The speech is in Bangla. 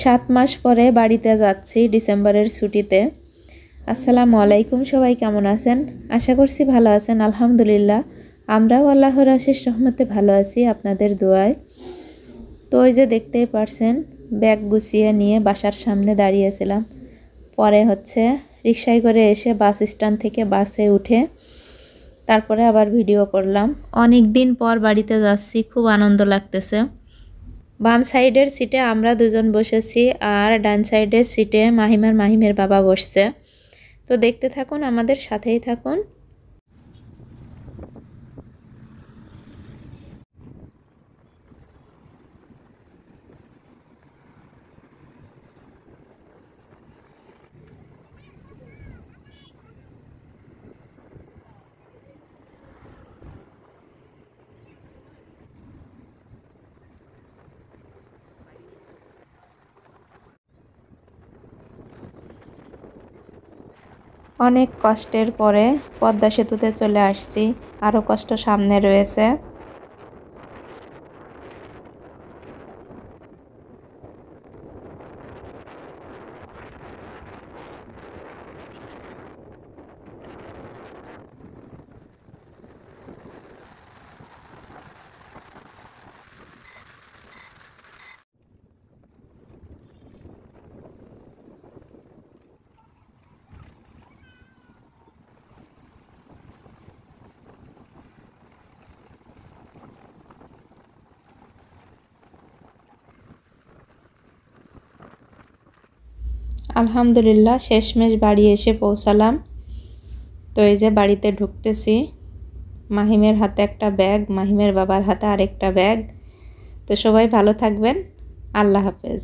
7 মাস পরে বাড়িতে যাচ্ছি ডিসেম্বরের ছুটিতে। আসসালামু আলাইকুম, সবাই কেমন আছেন? আশা করছি ভালো আছেন। আলহামদুলিল্লাহ আমরাও আল্লাহর অশেষ রহমতে ভালো আছি আপনাদের দোয়ায়। তো ওই যে দেখতেই পারছেন ব্যাগ গুছিয়ে নিয়ে বাসার সামনে দাঁড়িয়েছিলাম। পরে রিকশায় করে এসে বাস স্ট্যান্ড থেকে বাসে উঠে তারপরে আবার ভিডিও করলাম। অনেক দিন পর বাড়িতে যাচ্ছি, খুব আনন্দ লাগতেছে। বাম সাইডের সিটে আমরা দুজন বসেছি আর ডান সাইডের সিটে মাহিমের বাবা বসছে। তো দেখতে থাকুন, আমাদের সাথেই থাকুন। অনেক কষ্টের পরে পদ্মা সেতুতে চলে আসছি, আরও কষ্ট সামনে রয়েছে। আলহামদুলিল্লাহ শেষমেশ বাড়ি এসে পৌঁছালাম। তো এই যে বাড়িতে ঢুকতেছি, মাহিমের হাতে একটা ব্যাগ, মাহিমের বাবার হাতে আরেকটা ব্যাগ। তো সবাই ভালো থাকবেন, আল্লাহ হাফেজ।